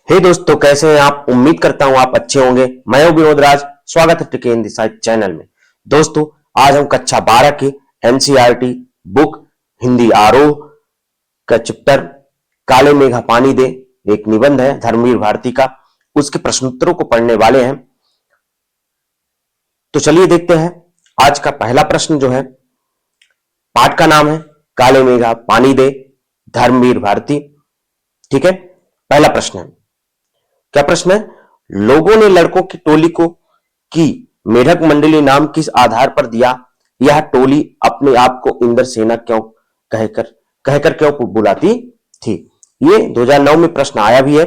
हे दोस्तों, कैसे हैं आप। उम्मीद करता हूं आप अच्छे होंगे। मैं हूं विनोद राज। स्वागत है टिके हिंदी साहित्य चैनल में। दोस्तों, आज हम कक्षा 12 के एनसीईआरटी बुक हिंदी आरोह का चैप्टर काले मेघा पानी दे, एक निबंध है धर्मवीर भारती का, उसके प्रश्नोत्तरों को पढ़ने वाले हैं। तो चलिए देखते हैं। आज का पहला प्रश्न जो है, पाठ का नाम है काले मेघा पानी दे, धर्मवीर भारती। ठीक है, पहला प्रश्न है। क्या प्रश्न है? लोगों ने लड़कों की टोली को की मेढक मंडली नाम किस आधार पर दिया? यह टोली अपने आप को इंद्र सेना क्यों कहकर क्यों बुलाती थी? ये 2009 में प्रश्न आया भी है।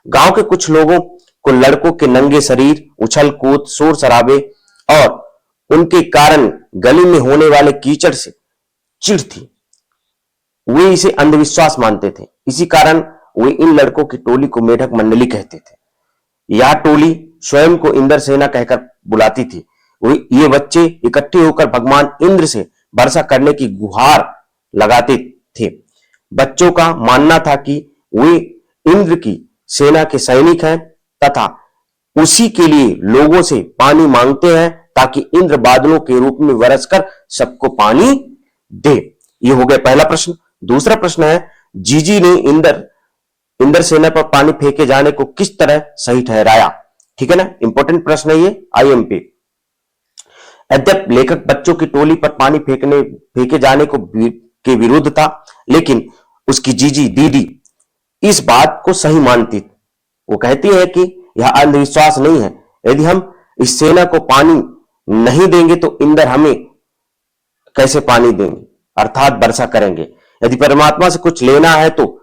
गांव के कुछ लोगों को लड़कों के नंगे शरीर, उछल कूद, शोर शराबे और उनके कारण गली में होने वाले कीचड़ से चिढ़ थी। वे इसे अंधविश्वास मानते थे। इसी कारण वे इन लड़कों की टोली को मेढक मंडली कहते थे। यह टोली स्वयं को इंद्र सेना कहकर बुलाती थी। ये बच्चे इकट्ठे होकर भगवान इंद्र से वर्षा करने की गुहार लगाते थे। बच्चों का मानना था कि वे इंद्र की सेना के सैनिक हैं तथा उसी के लिए लोगों से पानी मांगते हैं ताकि इंद्र बादलों के रूप में बरसकर सबको पानी दे। ये हो गया पहला प्रश्न। दूसरा प्रश्न है, जीजी ने इंद्र सेना पर पानी फेंके जाने को किस तरह सही ठहराया? ठीक है ना, इंपॉर्टेंट प्रश्न है ये, आईएमपी। यद्यप लेखक बच्चों की टोली पर पानी फेंके जाने के विरुद्ध था, लेकिन उसकी जीजी दीदी इस बात को सही मानती। वो कहती है कि यह अंधविश्वास नहीं है। यदि हम इस सेना को पानी नहीं देंगे तो इंद्र हमें कैसे पानी देंगे, अर्थात वर्षा करेंगे। यदि परमात्मा से कुछ लेना है तो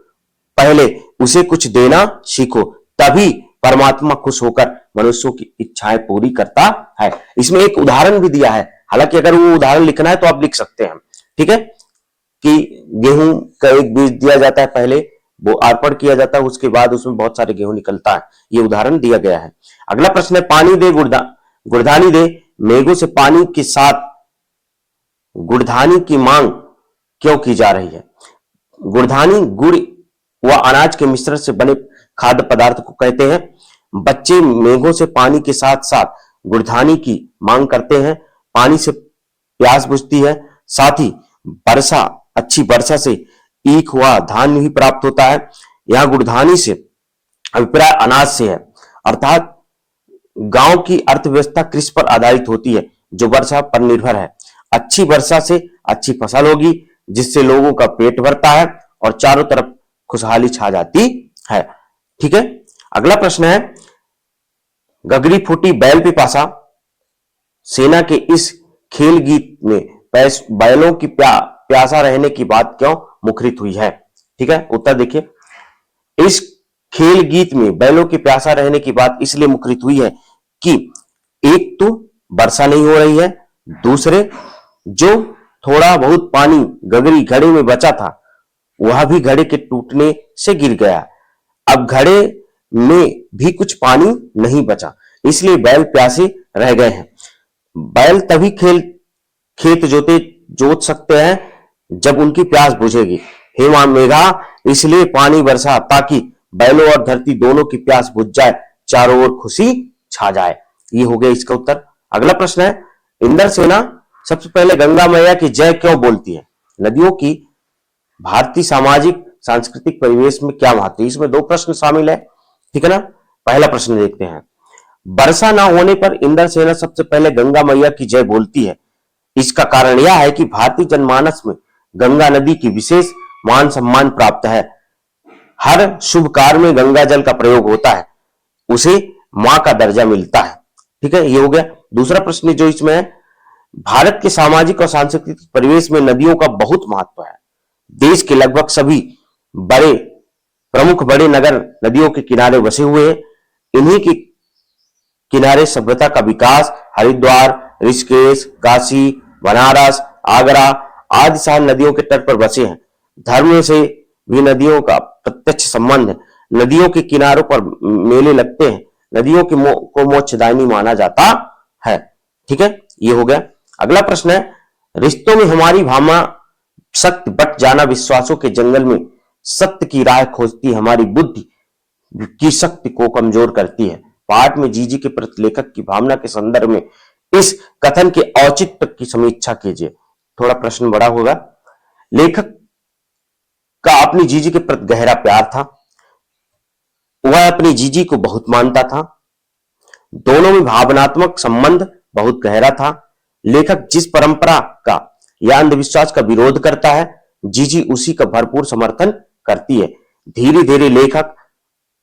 पहले उसे कुछ देना सीखो, तभी परमात्मा खुश होकर मनुष्यों की इच्छाएं पूरी करता है। इसमें एक उदाहरण भी दिया है, हालांकि अगर वो उदाहरण लिखना है तो आप लिख सकते हैं। ठीक है, कि गेहूं का एक बीज दिया जाता है, पहले वो अर्पण किया जाता है, उसके बाद उसमें बहुत सारे गेहूं निकलता है। ये उदाहरण दिया गया है। अगला प्रश्न है, पानी दे गुड़धानी दे, मेघों से पानी के साथ गुड़धानी की मांग क्यों की जा रही है? गुड़धानी गुड़ व अनाज के मिश्रण से बने खाद्य पदार्थ को कहते हैं। बच्चे मेघों से पानी के साथ साथ गुड़धानी की मांग करते हैं। पानी से प्यास बुझती है, साथ ही अच्छी वर्षा से ईख हुआ धान्य भी प्राप्त होता है। यहाँ गुड़धानी से अभिप्राय अनाज से है, अर्थात गांव की अर्थव्यवस्था कृषि पर आधारित होती है जो वर्षा पर निर्भर है। अच्छी वर्षा से अच्छी फसल होगी जिससे लोगों का पेट भरता है और चारों तरफ खुशहाली छा जाती है। ठीक है, अगला प्रश्न है, गगरी फूटी बैल पे पासा सेना के इस खेल गीत में बैलों की प्यासा रहने की बात क्यों मुखरित हुई है? ठीक है, उत्तर देखिए। इस खेल गीत में बैलों की प्यासा रहने की बात इसलिए मुखरित हुई है कि एक तो वर्षा नहीं हो रही है, दूसरे जो थोड़ा बहुत पानी गगरी घड़े में बचा था वह भी घड़े के टूटने से गिर गया। अब घड़े में भी कुछ पानी नहीं बचा, इसलिए बैल प्यासे रह गए हैं। बैल तभी खेत जोत सकते हैं जब उनकी प्यास बुझेगी। हे मां मेघा, इसलिए पानी बरसा ताकि बैलों और धरती दोनों की प्यास बुझ जाए, चारों ओर खुशी छा जाए। ये हो गया इसका उत्तर। अगला प्रश्न है, इंद्र सेना सबसे पहले गंगा मैया की जय क्यों बोलती है? नदियों की भारतीय सामाजिक सांस्कृतिक परिवेश में क्या महत्व है? इसमें दो प्रश्न शामिल है। ठीक है ना, पहला प्रश्न देखते हैं। वर्षा ना होने पर इंद्र सेना सबसे पहले गंगा मैया की जय बोलती है। इसका कारण यह है कि भारतीय जनमानस में गंगा नदी की विशेष मान सम्मान प्राप्त है। हर शुभ कार्य में गंगा जल का प्रयोग होता है, उसे मां का दर्जा मिलता है। ठीक है, ये हो गया। दूसरा प्रश्न जो इसमें है, भारत के सामाजिक और सांस्कृतिक परिवेश में नदियों का बहुत महत्व है। देश के लगभग सभी प्रमुख बड़े नगर नदियों के किनारे बसे हुए हैं। इन्हीं के किनारे सभ्यता का विकास हरिद्वार, ऋषिकेश, काशी, बनारस, आगरा आदि शहर नदियों के तट पर बसे हैं। धर्म से भी नदियों का प्रत्यक्ष संबंध है। नदियों के किनारों पर मेले लगते हैं। नदियों को मोक्षदायिनी माना जाता है। ठीक है, ये हो गया। अगला प्रश्न है, रिश्तों में हमारी भावना सत्य बट जाना विश्वासों के जंगल में सत्य की राह खोजती हमारी बुद्धि की शक्ति को कमजोर करती है। पाठ में जीजी के प्रति लेखक की भावना के संदर्भ में इस कथन के औचित्य की समीक्षा कीजिए। थोड़ा प्रश्न बड़ा होगा। लेखक का अपनी जीजी के प्रति गहरा प्यार था, वह अपनी जीजी को बहुत मानता था, दोनों में भावनात्मक संबंध बहुत गहरा था। लेखक जिस परंपरा का या अंधविश्वास का विरोध करता है, जीजी उसी का भरपूर समर्थन करती है। धीरे धीरे लेखक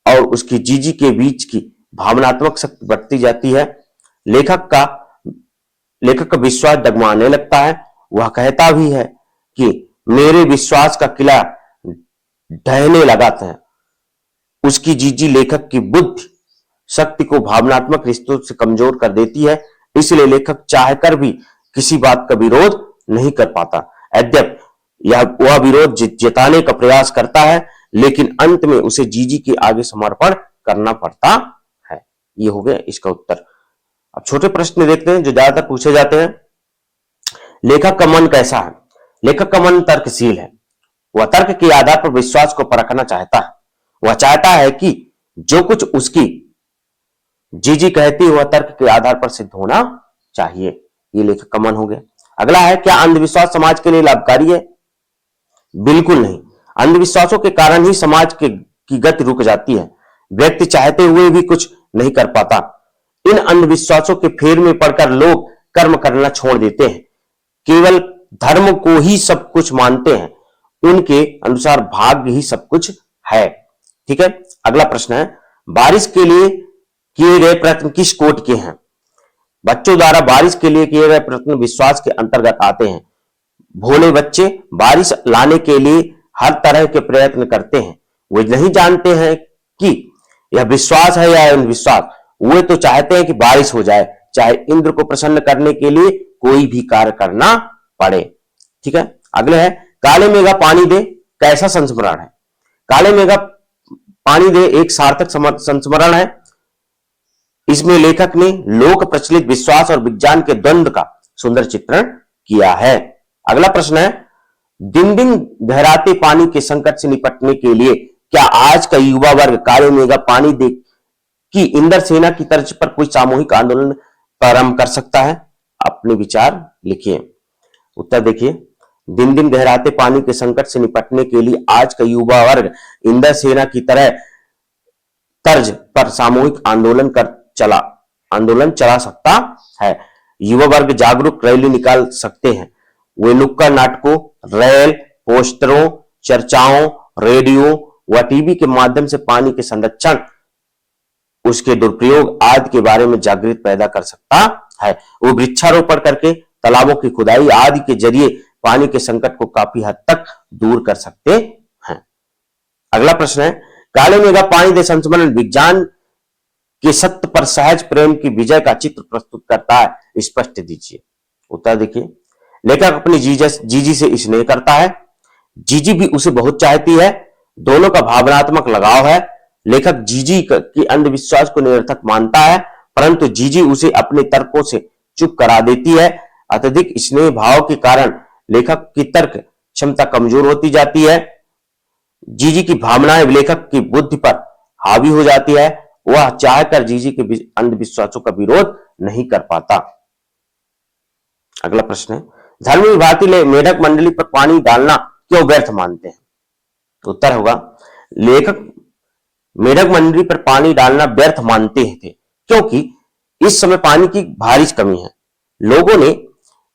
और उसकी जीजी के बीच की भावनात्मक शक्ति बढ़ती जाती है। लेखक का विश्वास डगमगाने लगता है। वह कहता भी है कि मेरे विश्वास का किला ढहने लगा था। उसकी जीजी लेखक की बुद्धि शक्ति को भावनात्मक रिश्तों से कमजोर कर देती है, इसलिए लेखक चाहकर भी किसी बात का विरोध नहीं कर पाता। यद्यप वह विरोध जताने का प्रयास करता है, लेकिन अंत में उसे जीजी के आगे समर्पण करना पड़ता है। ये हो गया इसका उत्तर। अब छोटे प्रश्न देखते हैं जो ज्यादातर पूछे जाते हैं। लेखक का मन कैसा है? लेखक का मन तर्कशील है। वह तर्क के आधार पर विश्वास को परखना चाहता है। वह चाहता है कि जो कुछ उसकी जीजी कहती है वह तर्क के आधार पर सिद्ध होना चाहिए। ये लेखक का मन हो गया। अगला है, क्या अंधविश्वास समाज के लिए लाभकारी है? बिल्कुल नहीं। अंधविश्वासों के कारण ही समाज की गति रुक जाती है। व्यक्ति चाहते हुए भी कुछ नहीं कर पाता। इन अंधविश्वासों के फेर में पड़कर लोग कर्म करना छोड़ देते हैं, केवल धर्म को ही सब कुछ मानते हैं। उनके अनुसार भाग्य ही सब कुछ है। ठीक है। अगला प्रश्न है, बारिश के लिए किए गए प्रयत्न किस कोट के हैं? बच्चों द्वारा बारिश के लिए किए गए प्रयत्न विश्वास के अंतर्गत आते हैं। भोले बच्चे बारिश लाने के लिए हर तरह के प्रयत्न करते हैं। वे नहीं जानते हैं कि यह विश्वास है या अंधविश्वास। वे तो चाहते हैं कि बारिश हो जाए, चाहे इंद्र को प्रसन्न करने के लिए कोई भी कार्य करना पड़े। ठीक है। अगले है, काले मेघा पानी दे कैसा संस्मरण है? काले मेघा पानी दे एक सार्थक संस्मरण है। इसमें लेखक ने लोक प्रचलित विश्वास और विज्ञान के द्वंद्व का सुंदर चित्रण किया है। अगला प्रश्न है, दिन दिन गहराते पानी के संकट से निपटने के लिए क्या आज का युवा वर्ग काले मेघा पानी दे की इंदर सेना की तर्ज पर कोई सामूहिक आंदोलन प्रारंभ कर सकता है? अपने विचार लिखिए। उत्तर देखिए, दिन दिन गहराते पानी के संकट से निपटने के लिए आज का युवा वर्ग इंदर सेना की तरह तर्ज पर सामूहिक आंदोलन चला सकता है। युवा वर्ग जागरूक रैली निकाल सकते हैं। वे नुक्कड़ नाटकों, रेल, पोस्टरों, चर्चाओं, रेडियो व टीवी के माध्यम से पानी के संरक्षण, उसके दुरुपयोग आदि के बारे में जागृति पैदा कर सकता है। वो वृक्षारोपण करके तालाबों की खुदाई आदि के जरिए पानी के संकट को काफी हद तक दूर कर सकते हैं। अगला प्रश्न है, काले मेघा पानी दे संस्मरण विज्ञान के सत्य पर सहज प्रेम की विजय का चित्र प्रस्तुत करता है, स्पष्ट दीजिए। उत्तर देखिए, लेखक अपनी जीजी से स्नेह करता है। जीजी भी उसे बहुत चाहती है। दोनों का भावनात्मक लगाव है। लेखक जीजी के अंधविश्वास को निरर्थक मानता है, परंतु जीजी उसे अपने तर्कों से चुप करा देती है। अत्यधिक स्नेह भाव के कारण लेखक की तर्क क्षमता कमजोर होती जाती है। जीजी की भावनाएं लेखक की बुद्धि पर हावी हो जाती है। वह चाहकर जीजी के अंधविश्वासों का विरोध नहीं कर पाता। अगला प्रश्न है, धर्मवीर भारती मेढक मंडली पर पानी डालना क्यों व्यर्थ मानते हैं? उत्तर होगा, लेखक मेढक मंडली पर पानी डालना व्यर्थ मानते थे क्योंकि इस समय पानी की भारी कमी है। लोगों ने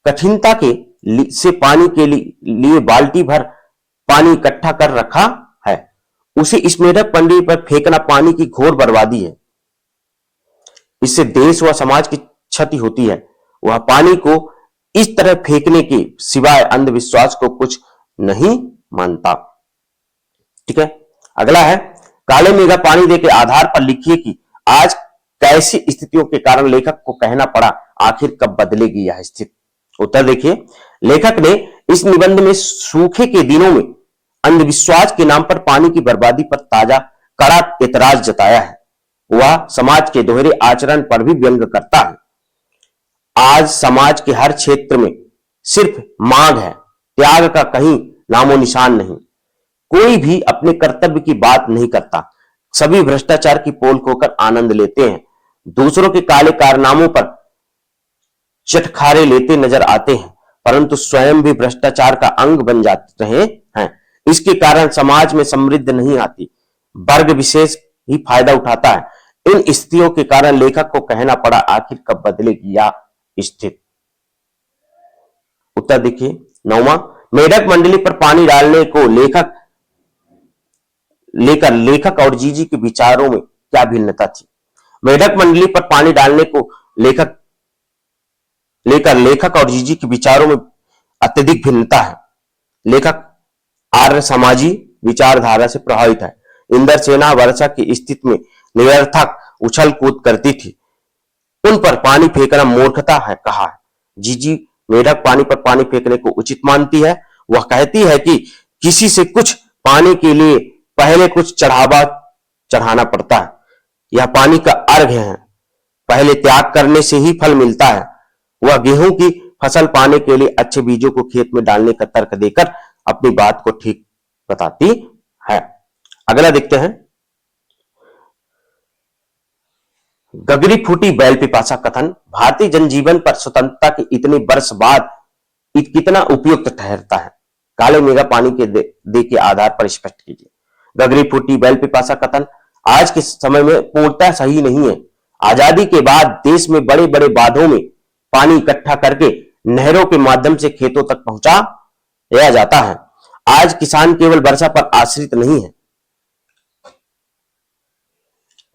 कठिनता से पानी के लिए बाल्टी भर पानी इकट्ठा कर रखा है। उसे इस मेढक मंडली पर फेंकना पानी की घोर बर्बादी है। इससे देश व समाज की क्षति होती है। वह पानी को इस तरह फेंकने के सिवाय अंधविश्वास को कुछ नहीं मानता। ठीक है। अगला है, काले मेघा पानी दे के आधार पर लिखिए कि आज कैसी स्थितियों के कारण लेखक को कहना पड़ा, आखिर कब बदलेगी यह स्थिति। उत्तर देखिए, लेखक ने इस निबंध में सूखे के दिनों में अंधविश्वास के नाम पर पानी की बर्बादी पर ताजा कड़ा एतराज जताया है। वह समाज के दोहरे आचरण पर भी व्यंग करता है। आज समाज के हर क्षेत्र में सिर्फ मांग है, त्याग का कहीं नामो निशान नहीं। कोई भी अपने कर्तव्य की बात नहीं करता। सभी भ्रष्टाचार की पोल खोकर आनंद लेते हैं, दूसरों के काले कारनामों पर चटखारे लेते नजर आते हैं, परंतु स्वयं भी भ्रष्टाचार का अंग बन जाते रहे हैं। इसके कारण समाज में समृद्धि नहीं आती, वर्ग विशेष ही फायदा उठाता है। इन स्थितियों के कारण लेखक को कहना पड़ा, आखिर कब बदलेगी यह स्थिति। उत्तर देखिए 9वां, मेढक मंडली पर पानी डालने को लेखक और जीजी के विचारों में क्या भिन्नता थी। मेढक मंडली पर पानी डालने को लेखक और जीजी के विचारों में अत्यधिक भिन्नता है। लेखक आर्य समाजी विचारधारा से प्रभावित है। इंदर सेना वर्षा की स्थिति में निरर्थक उछल कूद करती थी, उन पर पानी फेंकना मूर्खता है कहा है। जीजी मेढक पानी पर पानी फेंकने को उचित मानती है। वह कहती है कि किसी से कुछ पाने के लिए पहले कुछ चढ़ाना पड़ता है। यह पानी का अर्घ्य है, पहले त्याग करने से ही फल मिलता है। वह गेहूं की फसल पाने के लिए अच्छे बीजों को खेत में डालने का तर्क देकर अपनी बात को ठीक बताती है। अगला देखते हैं, गगरी फूटी बैल पिपासा कथन भारतीय जनजीवन पर स्वतंत्रता के इतने वर्ष बाद कितना उपयुक्त ठहरता है। काले मेघा पानी के दे के आधार पर स्पष्ट कीजिए। गगरी फूटी बैल पिपासा कथन आज के समय में पूर्णतः सही नहीं है। आजादी के बाद देश में बड़े बड़े बांधों में पानी इकट्ठा करके नहरों के माध्यम से खेतों तक पहुंचाया जाता है। आज किसान केवल वर्षा पर आश्रित नहीं है।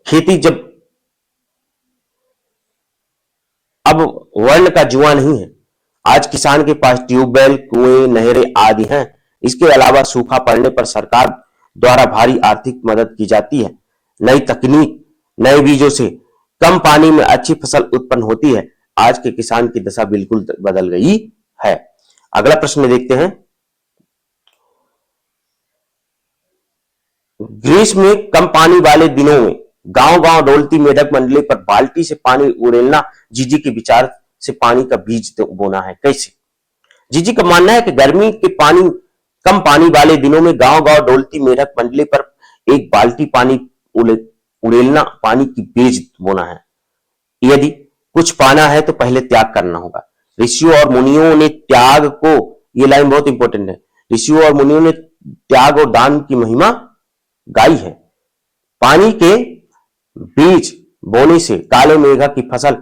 खेती जब अब वर्ण का जुआ नहीं है। आज किसान के पास ट्यूबवेल, कुएं, नहरें आदि हैं। इसके अलावा सूखा पड़ने पर सरकार द्वारा भारी आर्थिक मदद की जाती है। नई तकनीक, नए बीजों से कम पानी में अच्छी फसल उत्पन्न होती है। आज के किसान की दशा बिल्कुल बदल गई है। अगला प्रश्न देखते हैं, ग्रीष्म में कम पानी वाले दिनों में गांव गांव डोलती मेढक मंडली पर बाल्टी से पानी उड़ेलना जीजी के विचार से पानी का बीज बोना है। कैसे? जीजी का मानना है कि गर्मी के कम पानी वाले दिनों में गांव गांव डोलती मेढक मंडली पर एक बाल्टी पानी उड़ेलना पानी की बीज बोना है। यदि कुछ पाना है तो पहले त्याग करना होगा। ऋषियों और मुनियों ने त्याग को, ये लाइन बहुत इंपॉर्टेंट है, ऋषियों और मुनियों ने त्याग और दान की महिमा गाई है। पानी के बीज बोने से काले मेघा की फसल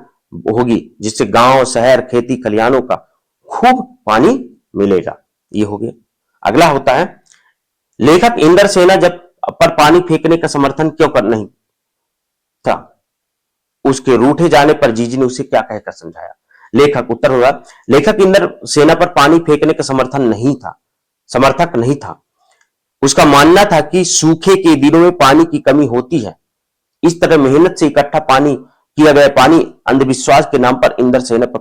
होगी, जिससे गांव, शहर, खेती खलिहानों का खूब पानी मिलेगा। ये हो गया। अगला होता है, लेखक इंदर सेना जब पर पानी फेंकने का समर्थन क्यों कर नहीं था? उसके रूठे जाने पर जीजी ने उसे क्या कहकर समझाया? लेखक, उत्तर होगा, लेखक इंदर सेना पर पानी फेंकने का समर्थक नहीं था। उसका मानना था कि सूखे के दिनों में पानी की कमी होती है। इस तरह मेहनत से इकट्ठा किया गया पानी अंधविश्वास के नाम पर इंदर सेना पर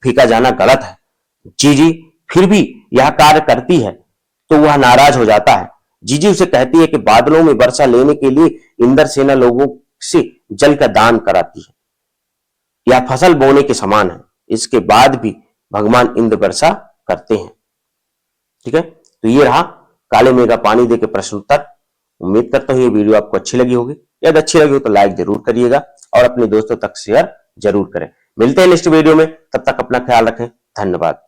फेंका जाना गलत है। जीजी फिर भी यह कार्य करती है तो वह नाराज हो जाता है। जीजी उसे कहती है कि बादलों में वर्षा लेने के लिए इंदर सेना लोगों से जल का दान कराती है। यह फसल बोने के समान है। इसके बाद भी भगवान इंद्र वर्षा करते हैं। ठीक है, तो ये रहा काले मेघा पानी दे के प्रश्न उत्तर। उम्मीद करता हूं ये वीडियो आपको अच्छी लगी होगी। यदि अच्छी लगी हो तो लाइक जरूर करिएगा और अपने दोस्तों तक शेयर जरूर करें। मिलते हैं नेक्स्ट वीडियो में, तब तक अपना ख्याल रखें। धन्यवाद।